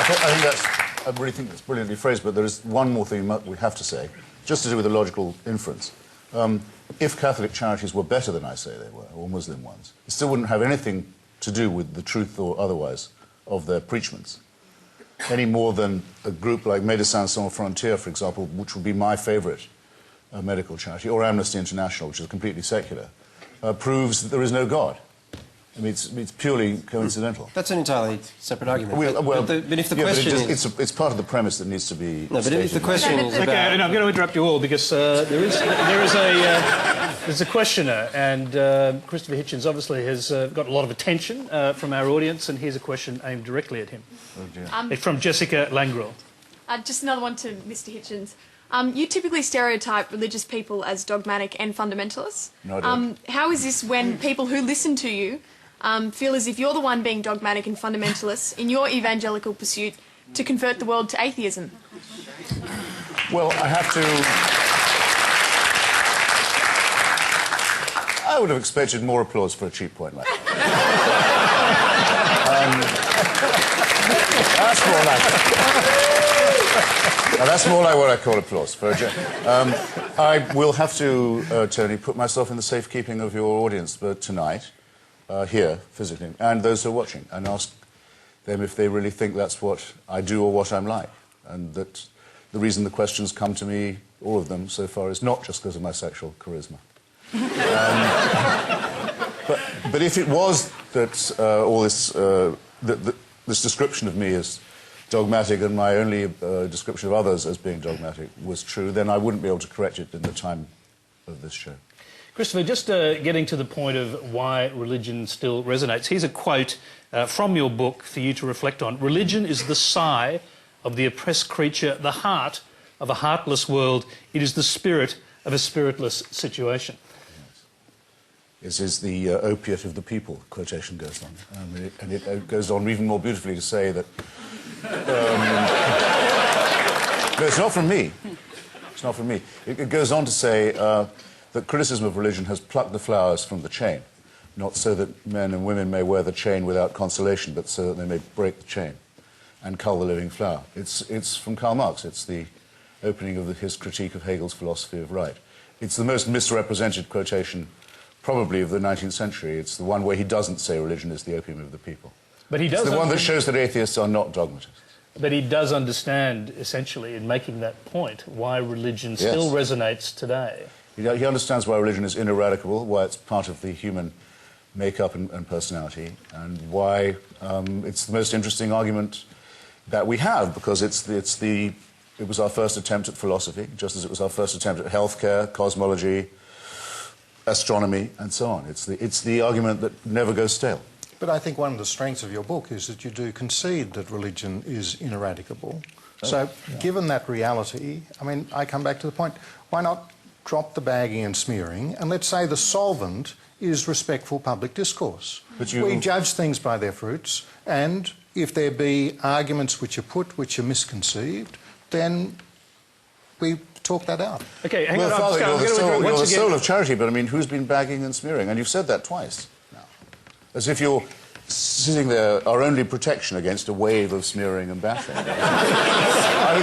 I really think that's brilliantly phrased, but there is one more thing we have to say, just to do with the logical inference. If Catholic charities were better than I say they were, or Muslim ones, it still wouldn't have anything to do with the truth or otherwise of their preachments, any more than a group like Médecins Sans Frontières, for example, which would be my favourite medical charity, or Amnesty International, which is completely secular, proves that there is no God. I mean, it's purely coincidental. That's an entirely separate argument. But if the question is... It's part of the premise that needs to be No, but stated. if the question is about... Okay, and I'm going to interrupt you all because there's a questioner, and Christopher Hitchens obviously has got a lot of attention from our audience, and here's a question aimed directly at him. Oh, dear. It's from Jessica Langrel. Just another one to Mr. Hitchens. You typically stereotype religious people as dogmatic and fundamentalists. No, I don't. How is this when people who listen to you feel as if you're the one being dogmatic and fundamentalist in your evangelical pursuit to convert the world to atheism? Well, I have to... I would have expected more applause for a cheap point like that. That's more like it. Now, that's more like what I call applause. I will have to, Tony, put myself in the safekeeping of your audience tonight, here, physically, and those who are watching, and ask them if they really think that's what I do or what I'm like, and that the reason the questions come to me, all of them so far, is not just because of my sexual charisma. But if it was that all this, this description of me as dogmatic and my only description of others as being dogmatic was true, then I wouldn't be able to correct it in the time of this show. Christopher, just getting to the point of why religion still resonates, here's a quote from your book for you to reflect on. Religion is the sigh of the oppressed creature, the heart of a heartless world. It is the spirit of a spiritless situation. This is the opiate of the people, quotation goes on. And it goes on even more beautifully to say that... no, it's not from me. It's not from me. It goes on to say that criticism of religion has plucked the flowers from the chain, not so that men and women may wear the chain without consolation, but so that they may break the chain and cull the living flower. It's from Karl Marx. It's the opening of his critique of Hegel's philosophy of right. It's the most misrepresented quotation probably of the 19th century. It's the one where he doesn't say religion is the opium of the people. But he does. It's the one that shows that atheists are not dogmatists. But he does understand, essentially, in making that point, why religion still resonates today. He understands why religion is ineradicable, why it's part of the human makeup and personality, and why it's the most interesting argument that we have, because it was our first attempt at philosophy, just as it was our first attempt at healthcare, cosmology, astronomy, and so on. It's the argument that never goes stale. But I think one of the strengths of your book is that you do concede that religion is ineradicable. Given that reality, I mean, I come back to the point, why not drop the bagging and smearing, and let's say the solvent is respectful public discourse. We judge things by their fruits, and if there be arguments which are put which are misconceived, then we talk that out. Okay, hang on. Father, you're the soul of charity, but I mean, who's been bagging and smearing? And you've said that twice now. As if you're sitting there, our only protection against a wave of smearing and bashing. I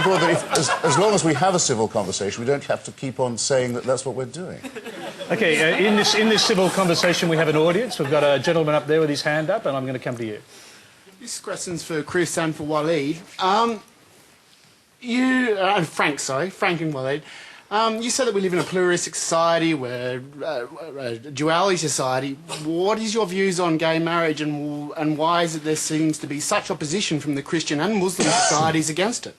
thought that if, as long as we have a civil conversation, we don't have to keep on saying that that's what we're doing. Okay, in this civil conversation, we have an audience. We've got a gentleman up there with his hand up, and I'm going to come to you. This question's for Chris and for Waleed. Frank and Waleed. You said that we live in a pluralistic society, we're a duality society. What is your views on gay marriage, and why is it there seems to be such opposition from the Christian and Muslim societies against it?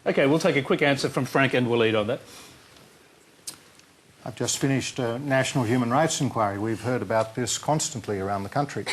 Okay, we'll take a quick answer from Frank and Waleed on that. I've just finished a national human rights inquiry. We've heard about this constantly around the country.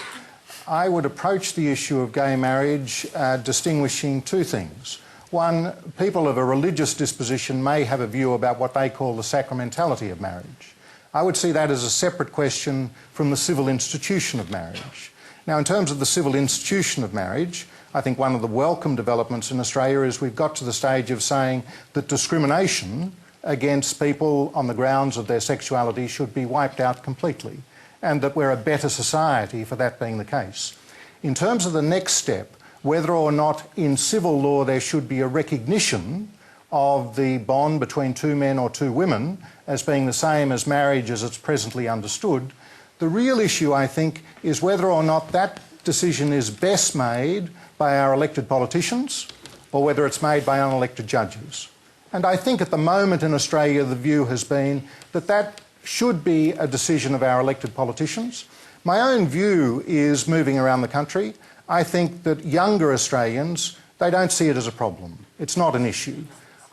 I would approach the issue of gay marriage distinguishing two things. One, people of a religious disposition may have a view about what they call the sacramentality of marriage. I would see that as a separate question from the civil institution of marriage. Now, in terms of the civil institution of marriage, I think one of the welcome developments in Australia is we've got to the stage of saying that discrimination against people on the grounds of their sexuality should be wiped out completely, and that we're a better society for that being the case. In terms of the next step, whether or not in civil law there should be a recognition of the bond between two men or two women as being the same as marriage as it's presently understood. The real issue, I think, is whether or not that decision is best made by our elected politicians or whether it's made by unelected judges. And I think at the moment in Australia the view has been that that should be a decision of our elected politicians. My own view is, moving around the country, I think that younger Australians, they don't see it as a problem. It's not an issue.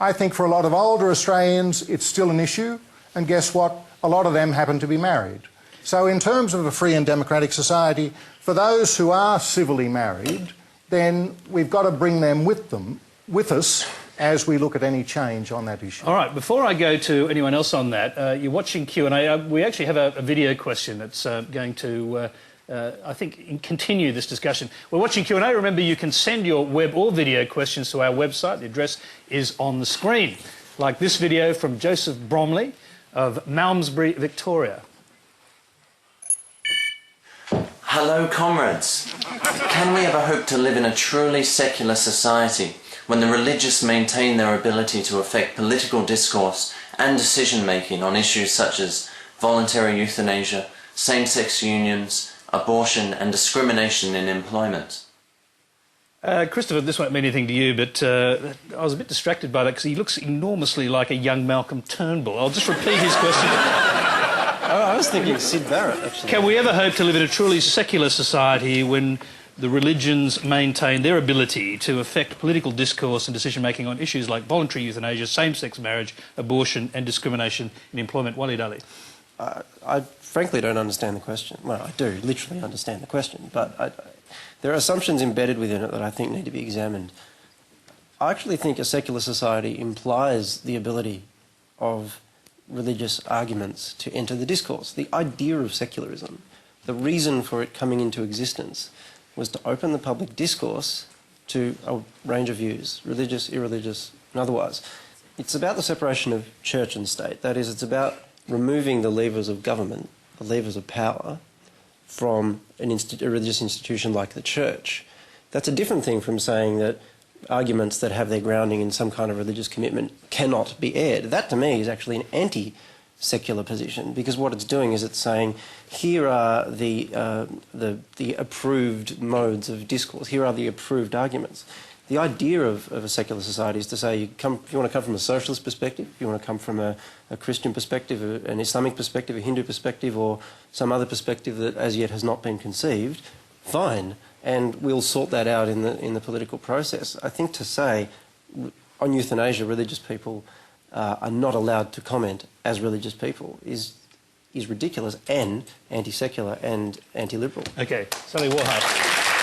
I think for a lot of older Australians it's still an issue, and guess what? A lot of them happen to be married. So in terms of a free and democratic society, for those who are civilly married, then we've got to bring them with us as we look at any change on that issue. All right, before I go to anyone else on that, you're watching Q&A. We actually have a video question that's going to, I think, continue this discussion. We're watching Q&A. Remember, you can send your web or video questions to our website. The address is on the screen. Like this video from Joseph Bromley of Malmesbury, Victoria. Hello, comrades. Can we ever hope to live in a truly secular society when the religious maintain their ability to affect political discourse and decision-making on issues such as voluntary euthanasia, same-sex unions, abortion and discrimination in employment? Christopher, this won't mean anything to you, but I was a bit distracted by that because he looks enormously like a young Malcolm Turnbull. I'll just repeat his question. I was thinking Sid Barrett, actually. Can we ever hope to live in a truly secular society when the religions maintain their ability to affect political discourse and decision-making on issues like voluntary euthanasia, same-sex marriage, abortion and discrimination in employment? Walid Ali. I frankly don't understand the question. Well, I do literally understand the question, but there are assumptions embedded within it that I think need to be examined. I actually think a secular society implies the ability of religious arguments to enter the discourse. The idea of secularism, the reason for it coming into existence, was to open the public discourse to a range of views, religious, irreligious, and otherwise. It's about the separation of church and state. That is, it's about removing the levers of government, the levers of power, from a religious institution like the church. That's a different thing from saying that arguments that have their grounding in some kind of religious commitment cannot be aired. That, to me, is actually an anti-secular position, because what it's doing is it's saying, here are the approved modes of discourse, here are the approved arguments. The idea of a secular society is to say, if you want to come from a socialist perspective, if you want to come from a Christian perspective, an Islamic perspective, a Hindu perspective, or some other perspective that as yet has not been conceived, fine, and we'll sort that out in the political process. I think to say on euthanasia religious people are not allowed to comment as religious people is ridiculous and anti-secular and anti-liberal. Okay, Sally Warhart.